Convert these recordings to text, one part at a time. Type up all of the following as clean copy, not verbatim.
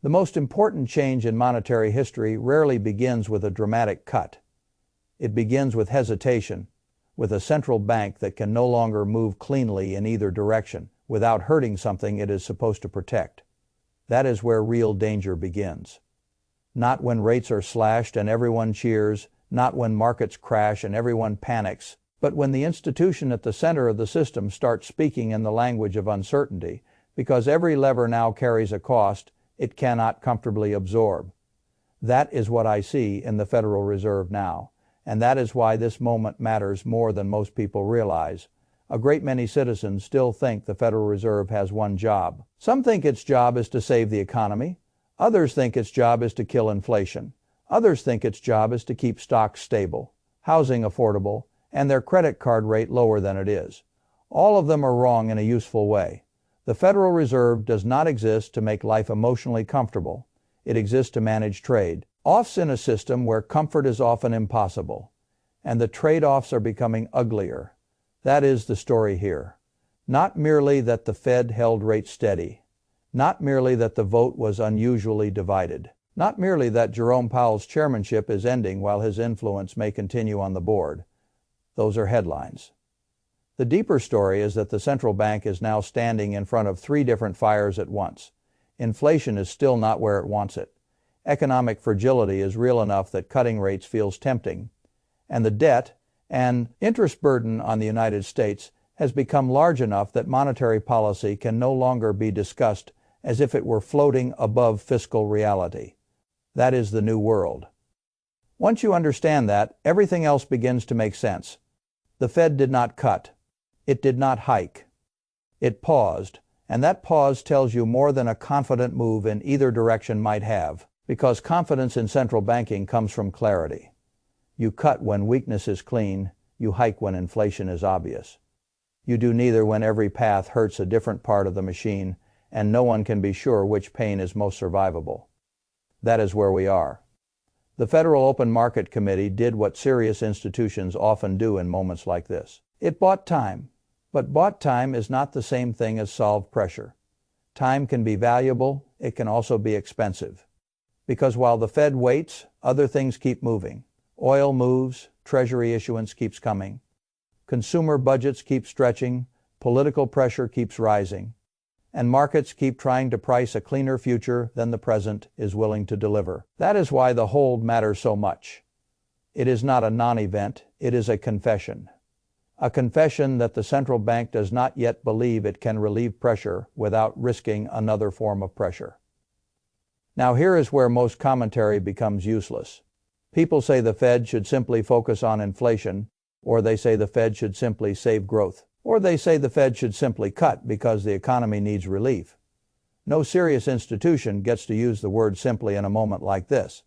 The most important change in monetary history rarely begins with a dramatic cut. It begins with hesitation, with a central bank that can no longer move cleanly in either direction without hurting something it is supposed to protect. That is where real danger begins. Not when rates are slashed and everyone cheers, not when markets crash and everyone panics, but when the institution at the center of the system starts speaking in the language of uncertainty, because every lever now carries a cost it cannot comfortably absorb. That is what I see in the Federal Reserve now, and that is why this moment matters more than most people realize. A great many citizens still think the Federal Reserve has one job. Some think its job is to save the economy. Others think its job is to kill inflation. Others think its job is to keep stocks stable, housing affordable, and their credit card rate lower than it is. All of them are wrong in a useful way. The Federal Reserve does not exist to make life emotionally comfortable. It exists to manage trade. Offs in a system where comfort is often impossible, and the trade-offs are becoming uglier. That is the story here. Not merely that the Fed held rates steady, not merely that the vote was unusually divided, not merely that Jerome Powell's chairmanship is ending while his influence may continue on the board. Those are headlines. The deeper story is that the central bank is now standing in front of three different fires at once. Inflation is still not where it wants it. Economic fragility is real enough that cutting rates feels tempting. And the debt and interest burden on the United States has become large enough that monetary policy can no longer be discussed as if it were floating above fiscal reality. That is the new world. Once you understand that, everything else begins to make sense. The Fed did not cut. It did not hike. It paused, and that pause tells you more than a confident move in either direction might have, because confidence in central banking comes from clarity. You cut when weakness is clean, you hike when inflation is obvious. You do neither when every path hurts a different part of the machine, and no one can be sure which pain is most survivable. That is where we are. The Federal Open Market Committee did what serious institutions often do in moments like this. It bought time. But bought time is not the same thing as solved pressure. Time can be valuable, it can also be expensive. Because while the Fed waits, other things keep moving. Oil moves, Treasury issuance keeps coming. Consumer budgets keep stretching, political pressure keeps rising. And markets keep trying to price a cleaner future than the present is willing to deliver. That is why the hold matters so much. It is not a non-event, it is a confession. A confession that the central bank does not yet believe it can relieve pressure without risking another form of pressure. Now here is where most commentary becomes useless. People say the Fed should simply focus on inflation, or they say the Fed should simply save growth, or they say the Fed should simply cut because the economy needs relief. No serious institution gets to use the word simply in a moment like this.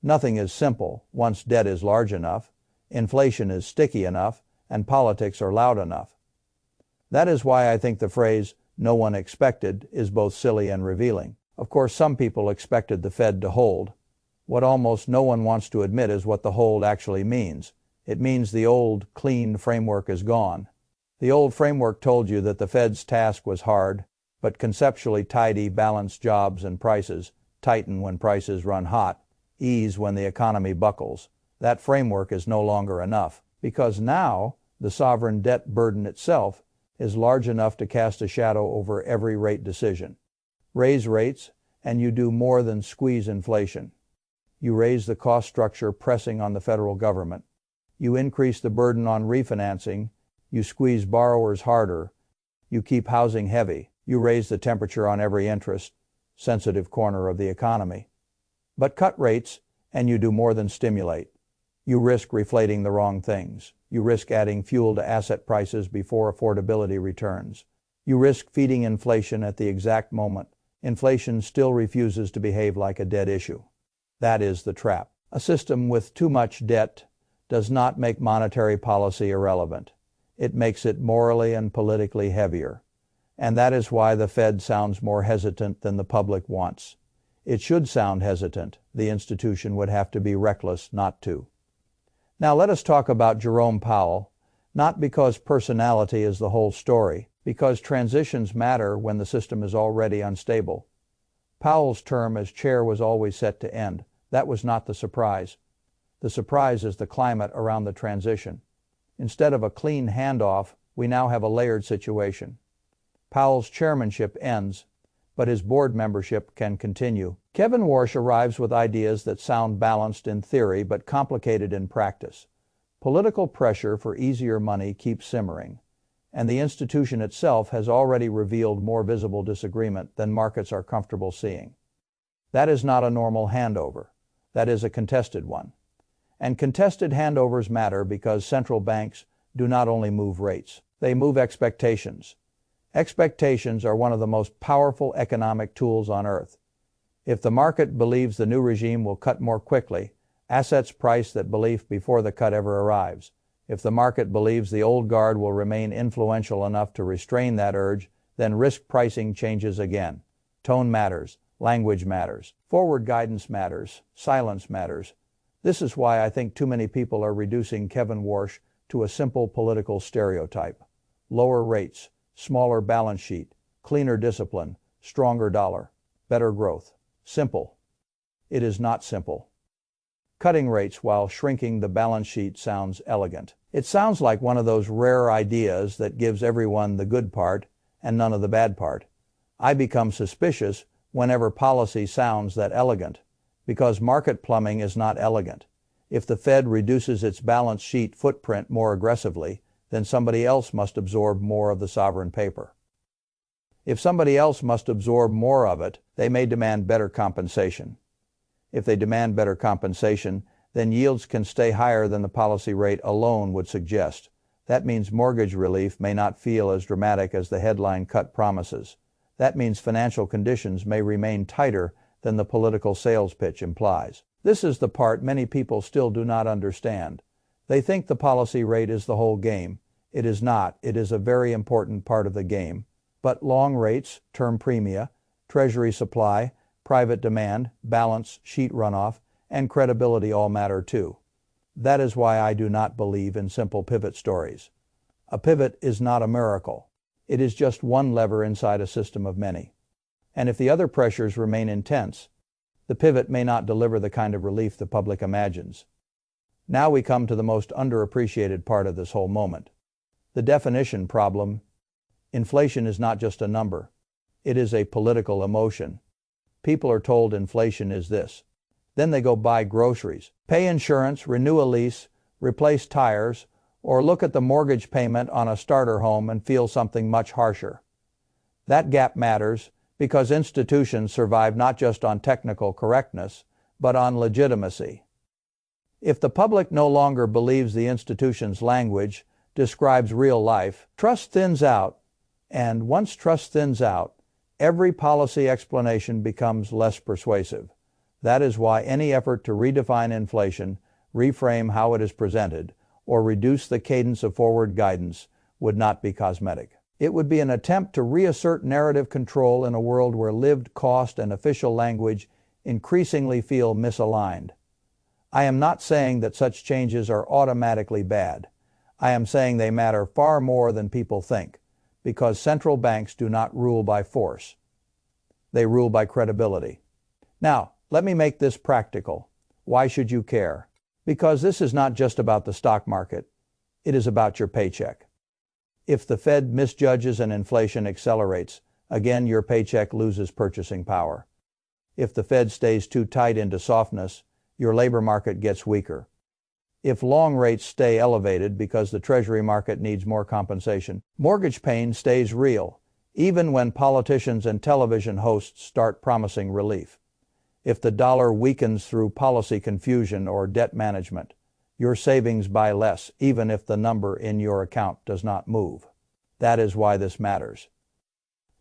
Nothing is simple once debt is large enough, inflation is sticky enough, and politics are loud enough. That is why I think the phrase, "no one expected," is both silly and revealing. Of course, some people expected the Fed to hold. What almost no one wants to admit is what the hold actually means. It means the old, clean framework is gone. The old framework told you that the Fed's task was hard, but conceptually tidy, balance jobs and prices, tighten when prices run hot, ease when the economy buckles. That framework is no longer enough, because now the sovereign debt burden itself is large enough to cast a shadow over every rate decision. Raise rates, and you do more than squeeze inflation. You raise the cost structure pressing on the federal government. You increase the burden on refinancing. You squeeze borrowers harder. You keep housing heavy. You raise the temperature on every interest-sensitive corner of the economy. But cut rates, and you do more than stimulate. You risk reflating the wrong things. You risk adding fuel to asset prices before affordability returns. You risk feeding inflation at the exact moment inflation still refuses to behave like a dead issue. That is the trap. A system with too much debt does not make monetary policy irrelevant. It makes it morally and politically heavier. And that is why the Fed sounds more hesitant than the public wants. It should sound hesitant. The institution would have to be reckless not to. Now let us talk about Jerome Powell, not because personality is the whole story, because transitions matter when the system is already unstable. Powell's term as chair was always set to end. That was not the surprise. The surprise is the climate around the transition. Instead of a clean handoff, we now have a layered situation. Powell's chairmanship ends, but his board membership can continue. Kevin Warsh arrives with ideas that sound balanced in theory but complicated in practice. Political pressure for easier money keeps simmering, and the institution itself has already revealed more visible disagreement than markets are comfortable seeing. That is not a normal handover. That is a contested one. And contested handovers matter because central banks do not only move rates, they move expectations. Expectations are one of the most powerful economic tools on earth. If the market believes the new regime will cut more quickly, assets price that belief before the cut ever arrives. If the market believes the old guard will remain influential enough to restrain that urge, then risk pricing changes again. Tone matters. Language matters. Forward guidance matters. Silence matters. This is why I think too many people are reducing Kevin Warsh to a simple political stereotype. Lower rates, smaller balance sheet, cleaner discipline, stronger dollar, better growth. Simple. It is not simple. Cutting rates while shrinking the balance sheet sounds elegant. It sounds like one of those rare ideas that gives everyone the good part and none of the bad part. I become suspicious whenever policy sounds that elegant, because market plumbing is not elegant. If the Fed reduces its balance sheet footprint more aggressively, then somebody else must absorb more of the sovereign paper. If somebody else must absorb more of it, they may demand better compensation. If they demand better compensation, then yields can stay higher than the policy rate alone would suggest. That means mortgage relief may not feel as dramatic as the headline cut promises. That means financial conditions may remain tighter than the political sales pitch implies. This is the part many people still do not understand. They think the policy rate is the whole game. It is not. It is a very important part of the game. But long rates, term premia, treasury supply, private demand, balance sheet runoff, and credibility all matter too. That is why I do not believe in simple pivot stories. A pivot is not a miracle. It is just one lever inside a system of many. And if the other pressures remain intense, the pivot may not deliver the kind of relief the public imagines. Now we come to the most underappreciated part of this whole moment. The definition problem. Inflation is not just a number. It is a political emotion. People are told inflation is this. Then they go buy groceries, pay insurance, renew a lease, replace tires, or look at the mortgage payment on a starter home and feel something much harsher. That gap matters because institutions survive not just on technical correctness, but on legitimacy. If the public no longer believes the institution's language describes real life, trust thins out, and once trust thins out, every policy explanation becomes less persuasive. That is why any effort to redefine inflation, reframe how it is presented, or reduce the cadence of forward guidance would not be cosmetic. It would be an attempt to reassert narrative control in a world where lived cost and official language increasingly feel misaligned. I am not saying that such changes are automatically bad. I am saying they matter far more than people think, because central banks do not rule by force. They rule by credibility. Now, let me make this practical. Why should you care? Because this is not just about the stock market. It is about your paycheck. If the Fed misjudges and inflation accelerates, again your paycheck loses purchasing power. If the Fed stays too tight into softness, your labor market gets weaker. If long rates stay elevated because the Treasury market needs more compensation, mortgage pain stays real, even when politicians and television hosts start promising relief. If the dollar weakens through policy confusion or debt management, your savings buy less, even if the number in your account does not move. That is why this matters.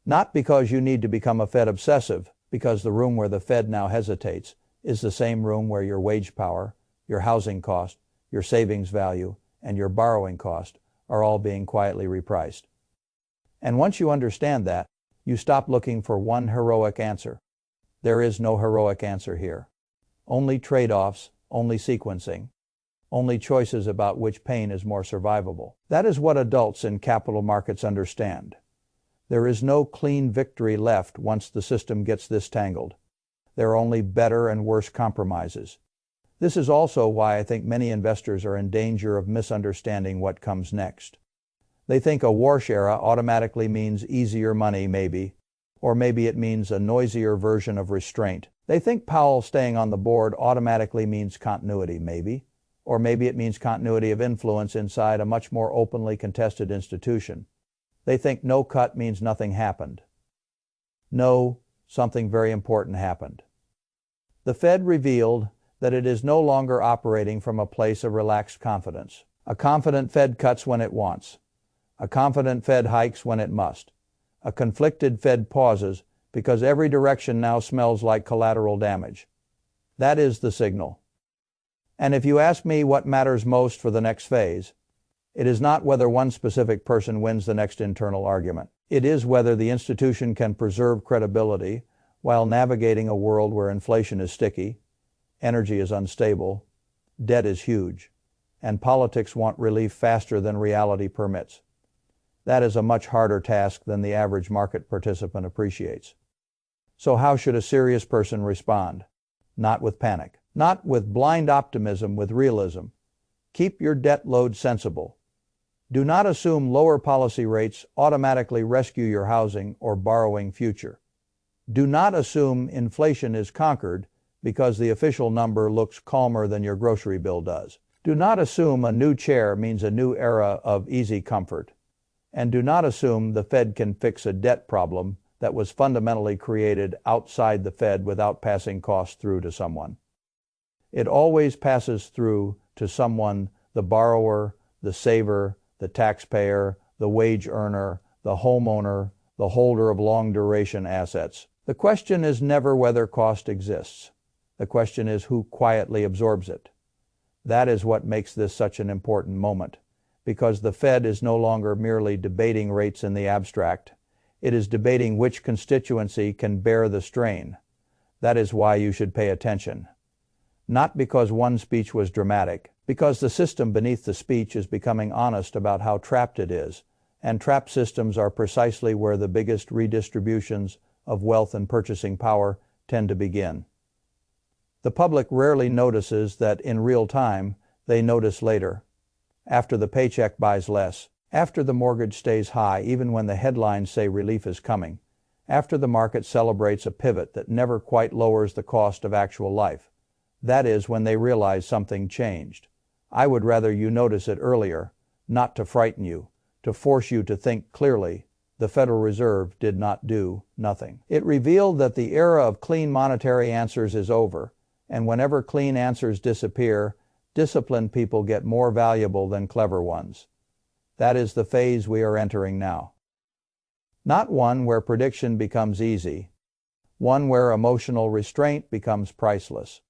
Not because you need to become a Fed obsessive, because the room where the Fed now hesitates is the same room where your wage power, your housing cost, your savings value, and your borrowing cost are all being quietly repriced. And once you understand that, you stop looking for one heroic answer. There is no heroic answer here. Only trade-offs, only sequencing, only choices about which pain is more survivable. That is what adults in capital markets understand. There is no clean victory left once the system gets this tangled. There are only better and worse compromises. This is also why I think many investors are in danger of misunderstanding what comes next. They think a Warsh era automatically means easier money, maybe, or maybe it means a noisier version of restraint. They think Powell staying on the board automatically means continuity, maybe, or maybe it means continuity of influence inside a much more openly contested institution. They think no cut means nothing happened. No, something very important happened. The Fed revealed that it is no longer operating from a place of relaxed confidence. A confident Fed cuts when it wants. A confident Fed hikes when it must. A conflicted Fed pauses because every direction now smells like collateral damage. That is the signal. And if you ask me what matters most for the next phase, it is not whether one specific person wins the next internal argument. It is whether the institution can preserve credibility while navigating a world where inflation is sticky, energy is unstable, debt is huge, and politics want relief faster than reality permits. That is a much harder task than the average market participant appreciates. So how should a serious person respond? Not with panic. Not with blind optimism, with realism. Keep your debt load sensible. Do not assume lower policy rates automatically rescue your housing or borrowing future. Do not assume inflation is conquered because the official number looks calmer than your grocery bill does. Do not assume a new chair means a new era of easy comfort. And do not assume the Fed can fix a debt problem that was fundamentally created outside the Fed without passing costs through to someone. It always passes through to someone, the borrower, the saver, the taxpayer, the wage earner, the homeowner, the holder of long-duration assets. The question is never whether cost exists. The question is who quietly absorbs it. That is what makes this such an important moment, because the Fed is no longer merely debating rates in the abstract. It is debating which constituency can bear the strain. That is why you should pay attention. Not because one speech was dramatic, because the system beneath the speech is becoming honest about how trapped it is, and trapped systems are precisely where the biggest redistributions of wealth and purchasing power tend to begin. The public rarely notices that in real time. They notice later. After the paycheck buys less, after the mortgage stays high even when the headlines say relief is coming, after the market celebrates a pivot that never quite lowers the cost of actual life. That is when they realize something changed. I would rather you notice it earlier, not to frighten you, to force you to think clearly. The Federal Reserve did not do nothing. It revealed that the era of clean monetary answers is over, and whenever clean answers disappear, disciplined people get more valuable than clever ones. That is the phase we are entering now. Not one where prediction becomes easy, one where emotional restraint becomes priceless.